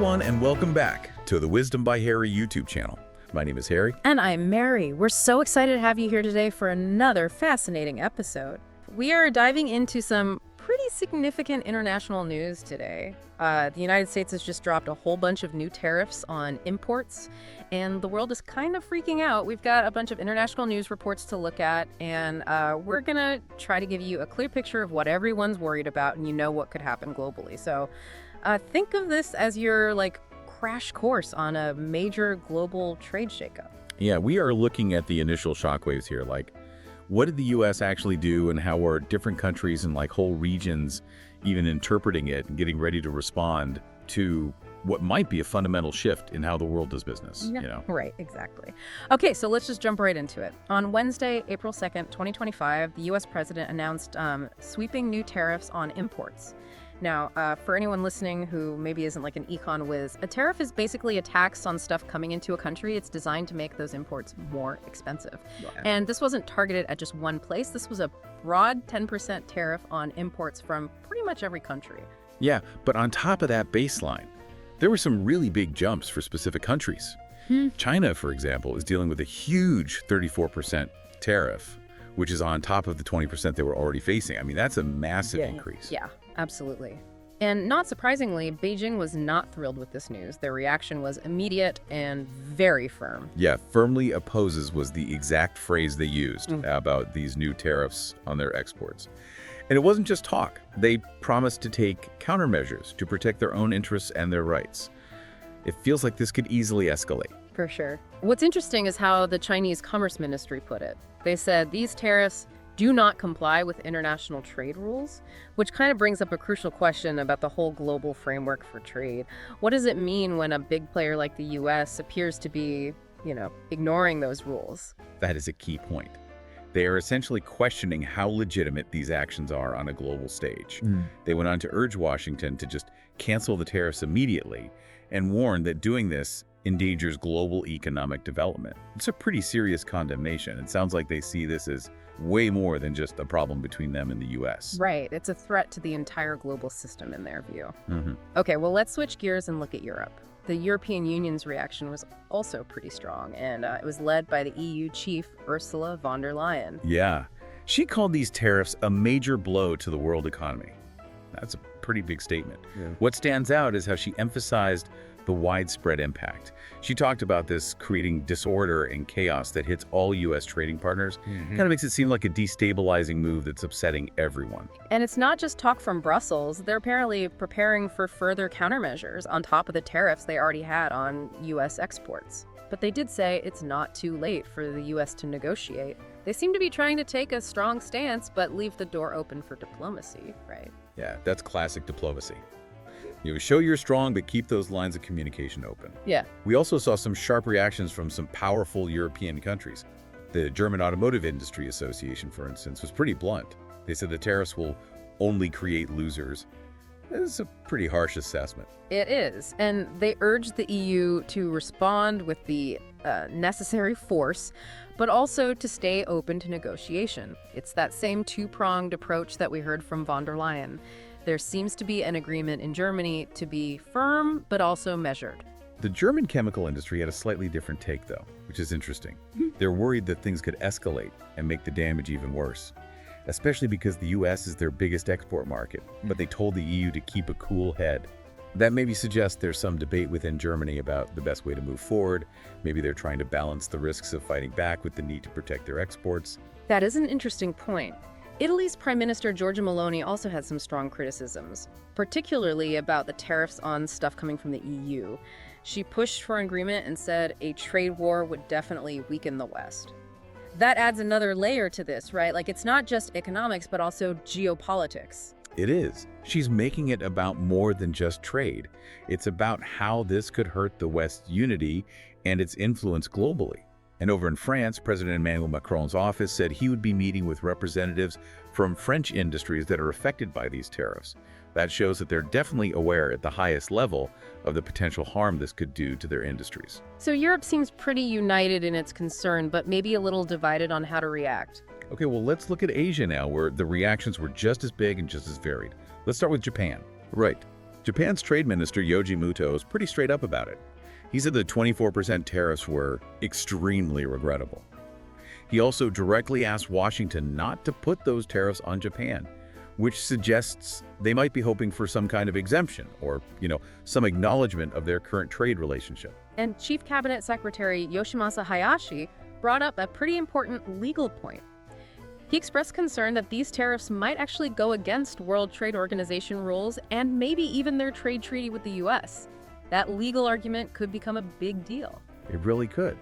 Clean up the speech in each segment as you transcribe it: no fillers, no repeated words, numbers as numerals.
everyone, and welcome back to the Wisdom by Harry YouTube channel. My name is Harry. And I'm Mary. We're so excited to have you here today for another fascinating episode. We are diving into some pretty significant international news today. The United States has just dropped a whole bunch of new tariffs on imports, and the world is kind of freaking out. We've got a bunch of international news reports to look at, and we're going to try to give you a clear picture of what everyone's worried about, and you know what could happen globally. So think of this as your crash course on a major global trade shakeup. Yeah, we are looking at the initial shockwaves here. What did the U.S. actually do, and how are different countries and whole regions even interpreting it and getting ready to respond to what might be a fundamental shift in how the world does business? Yeah, right, exactly. Okay, so let's just jump right into it. On Wednesday, April 2nd, 2025, the U.S. president announced sweeping new tariffs on imports. Now, for anyone listening who maybe isn't an econ whiz, a tariff is basically a tax on stuff coming into a country. It's designed to make those imports more expensive. Yeah. And this wasn't targeted at just one place. This was a broad 10% tariff on imports from pretty much every country. Yeah, but on top of that baseline, there were some really big jumps for specific countries. China, for example, is dealing with a huge 34% tariff, which is on top of the 20% they were already facing. I mean, that's a massive increase. Yeah, absolutely. And not surprisingly, Beijing was not thrilled with this news. Their reaction was immediate and very firm. Yeah, firmly opposes was the exact phrase they used about these new tariffs on their exports. And it wasn't just talk. They promised to take countermeasures to protect their own interests and their rights. It feels like this could easily escalate. For sure. What's interesting is how the Chinese Commerce Ministry put it. They said these tariffs do not comply with international trade rules, which kind of brings up a crucial question about the whole global framework for trade. What does it mean when a big player like the US appears to be, ignoring those rules? That is a key point. They are essentially questioning how legitimate these actions are on a global stage. They went on to urge Washington to just cancel the tariffs immediately and warned that doing this endangers global economic development. It's a pretty serious condemnation. It sounds like they see this as way more than just a problem between them and the U.S. Right. It's a threat to the entire global system in their view. Okay, well, let's switch gears and look at Europe. The European Union's reaction was also pretty strong, and it was led by the EU chief, Ursula von der Leyen. Yeah. She called these tariffs a major blow to the world economy. That's a pretty big statement. Yeah. What stands out is how she emphasized the widespread impact. She talked about this creating disorder and chaos that hits all U.S. trading partners. Kind of makes it seem like a destabilizing move that's upsetting everyone. And it's not just talk from Brussels. They're apparently preparing for further countermeasures on top of the tariffs they already had on U.S. exports. But they did say it's not too late for the U.S. to negotiate. They seem to be trying to take a strong stance, but leave the door open for diplomacy, right? Yeah, that's classic diplomacy. Show you're strong, but keep those lines of communication open. Yeah. We also saw some sharp reactions from some powerful European countries. The German Automotive Industry Association, for instance, was pretty blunt. They said the tariffs will only create losers. It's a pretty harsh assessment. It is. And they urged the EU to respond with the necessary force, but also to stay open to negotiation. It's that same two-pronged approach that we heard from von der Leyen. There seems to be an agreement in Germany to be firm, but also measured. The German chemical industry had a slightly different take, though, which is interesting. They're worried that things could escalate and make the damage even worse, especially because the U.S. is their biggest export market, but they told the EU to keep a cool head. That maybe suggests there's some debate within Germany about the best way to move forward. Maybe they're trying to balance the risks of fighting back with the need to protect their exports. That is an interesting point. Italy's Prime Minister Giorgia Meloni also had some strong criticisms, particularly about the tariffs on stuff coming from the EU. She pushed for an agreement and said a trade war would definitely weaken the West. That adds another layer to this, right? It's not just economics, but also geopolitics. It is. She's making it about more than just trade. It's about how this could hurt the West's unity and its influence globally. And over in France, President Emmanuel Macron's office said he would be meeting with representatives from French industries that are affected by these tariffs. That shows that they're definitely aware at the highest level of the potential harm this could do to their industries. So Europe seems pretty united in its concern, but maybe a little divided on how to react. Okay, well, let's look at Asia now, where the reactions were just as big and just as varied. Let's start with Japan. Right. Japan's trade minister Yoji Muto is pretty straight up about it. He said the 24% tariffs were extremely regrettable. He also directly asked Washington not to put those tariffs on Japan, which suggests they might be hoping for some kind of exemption or, some acknowledgement of their current trade relationship. And Chief Cabinet Secretary Yoshimasa Hayashi brought up a pretty important legal point. He expressed concern that these tariffs might actually go against World Trade Organization rules and maybe even their trade treaty with the U.S. That legal argument could become a big deal. It really could.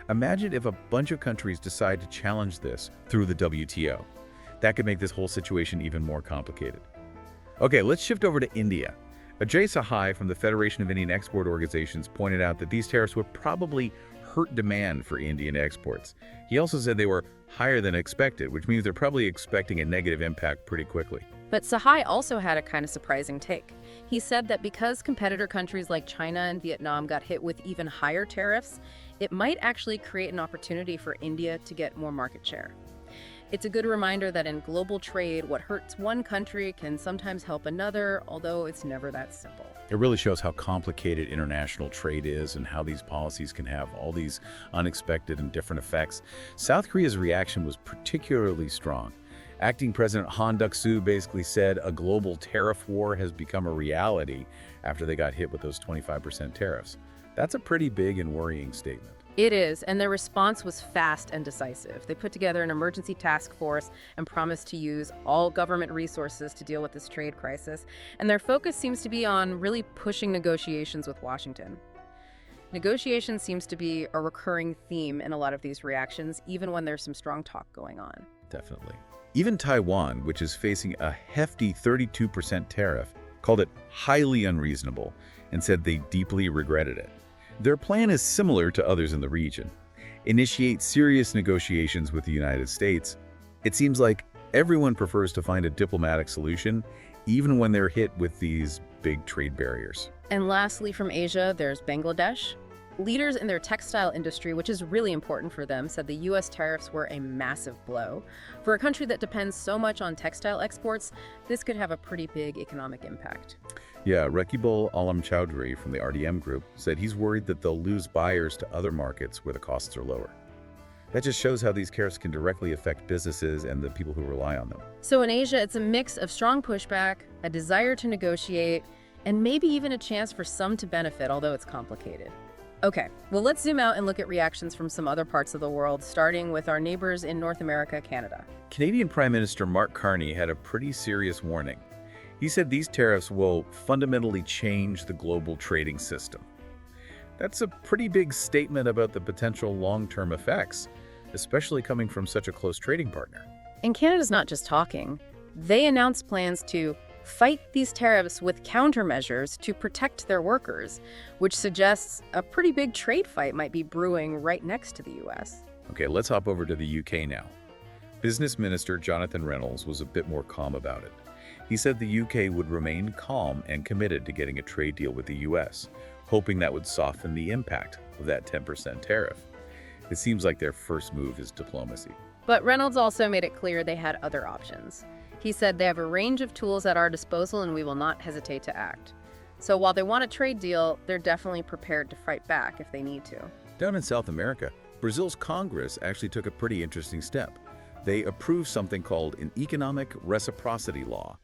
Imagine if a bunch of countries decide to challenge this through the WTO. That could make this whole situation even more complicated. Okay, let's shift over to India. Ajay Sahai from the Federation of Indian Export Organizations pointed out that these tariffs would probably hurt demand for Indian exports. He also said they were higher than expected, which means they're probably expecting a negative impact pretty quickly. But Sahai also had a kind of surprising take. He said that because competitor countries like China and Vietnam got hit with even higher tariffs, it might actually create an opportunity for India to get more market share. It's a good reminder that in global trade, what hurts one country can sometimes help another, although it's never that simple. It really shows how complicated international trade is and how these policies can have all these unexpected and different effects. South Korea's reaction was particularly strong. Acting President Han Duck-soo basically said a global tariff war has become a reality after they got hit with those 25% tariffs. That's a pretty big and worrying statement. It is, and their response was fast and decisive. They put together an emergency task force and promised to use all government resources to deal with this trade crisis, and their focus seems to be on really pushing negotiations with Washington. Negotiation seems to be a recurring theme in a lot of these reactions, even when there's some strong talk going on. Definitely. Even Taiwan, which is facing a hefty 32% tariff, called it highly unreasonable and said they deeply regretted it. Their plan is similar to others in the region. Initiate serious negotiations with the United States. It seems like everyone prefers to find a diplomatic solution, even when they're hit with these big trade barriers. And lastly, from Asia, there's Bangladesh. Leaders in their textile industry, which is really important for them, said the U.S. tariffs were a massive blow. For a country that depends so much on textile exports, this could have a pretty big economic impact. Yeah, Rakibul Alam Chowdhury from the RDM group said he's worried that they'll lose buyers to other markets where the costs are lower. That just shows how these tariffs can directly affect businesses and the people who rely on them. So in Asia, it's a mix of strong pushback, a desire to negotiate, and maybe even a chance for some to benefit, although it's complicated. Okay, well, let's zoom out and look at reactions from some other parts of the world, starting with our neighbors in North America, Canada. Canadian Prime Minister Mark Carney had a pretty serious warning. He said these tariffs will fundamentally change the global trading system. That's a pretty big statement about the potential long-term effects, especially coming from such a close trading partner. And Canada's not just talking. They announced plans to fight these tariffs with countermeasures to protect their workers, which suggests a pretty big trade fight might be brewing right next to the U.S. Okay, let's hop over to the UK now. Business Minister Jonathan Reynolds was a bit more calm about it. He said the UK would remain calm and committed to getting a trade deal with the U.S., hoping that would soften the impact of that 10% tariff. It seems like their first move is diplomacy. But Reynolds also made it clear they had other options. He said they have a range of tools at our disposal and we will not hesitate to act. So while they want a trade deal, they're definitely prepared to fight back if they need to. Down in South America, Brazil's Congress actually took a pretty interesting step. They approved something called an economic reciprocity law,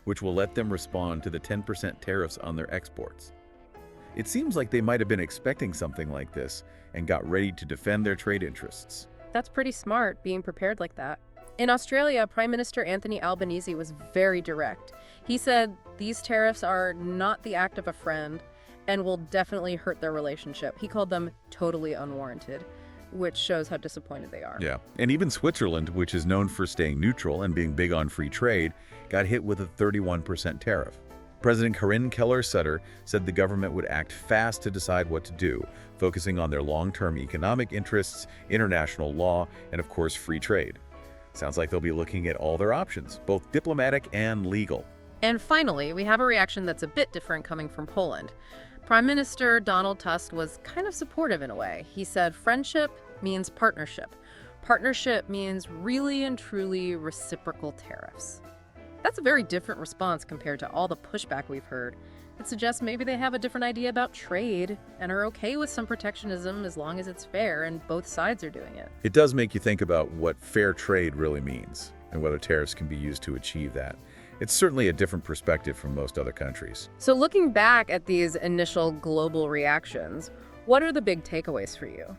which will let them respond to the 10% tariffs on their exports. It seems like they might have been expecting something like this and got ready to defend their trade interests. That's pretty smart, being prepared like that. In Australia, Prime Minister Anthony Albanese was very direct. He said these tariffs are not the act of a friend and will definitely hurt their relationship. He called them totally unwarranted, which shows how disappointed they are. Yeah, and even Switzerland, which is known for staying neutral and being big on free trade, got hit with a 31% tariff. President Corinne Keller-Sutter said the government would act fast to decide what to do, focusing on their long-term economic interests, international law, and of course free trade. Sounds like they'll be looking at all their options, both diplomatic and legal. And finally, we have a reaction that's a bit different coming from Poland. Prime Minister Donald Tusk was kind of supportive in a way. He said friendship means partnership. Partnership means really and truly reciprocal tariffs. That's a very different response compared to all the pushback we've heard. It suggests maybe they have a different idea about trade and are okay with some protectionism as long as it's fair and both sides are doing it. It does make you think about what fair trade really means and whether tariffs can be used to achieve that. It's certainly a different perspective from most other countries. So looking back at these initial global reactions, what are the big takeaways for you?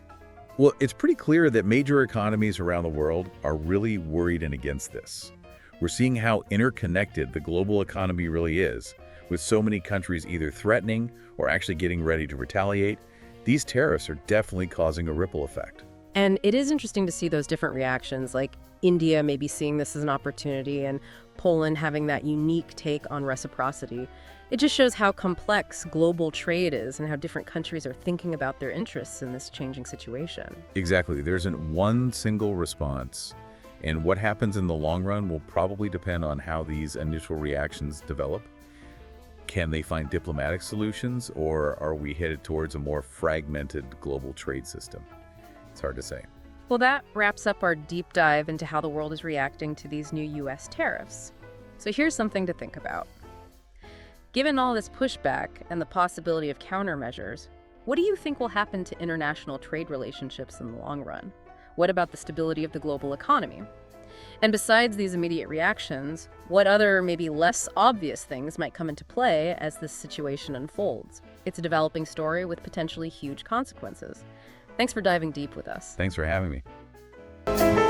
Well, it's pretty clear that major economies around the world are really worried and against this. We're seeing how interconnected the global economy really is, with so many countries either threatening or actually getting ready to retaliate. These tariffs are definitely causing a ripple effect. And it is interesting to see those different reactions, like India maybe seeing this as an opportunity and Poland having that unique take on reciprocity. It just shows how complex global trade is and how different countries are thinking about their interests in this changing situation. Exactly. There isn't one single response. And what happens in the long run will probably depend on how these initial reactions develop. Can they find diplomatic solutions, or are we headed towards a more fragmented global trade system? It's hard to say. Well, that wraps up our deep dive into how the world is reacting to these new U.S. tariffs. So here's something to think about. Given all this pushback and the possibility of countermeasures, what do you think will happen to international trade relationships in the long run? What about the stability of the global economy? And besides these immediate reactions, what other, maybe less obvious things might come into play as this situation unfolds? It's a developing story with potentially huge consequences. Thanks for diving deep with us. Thanks for having me.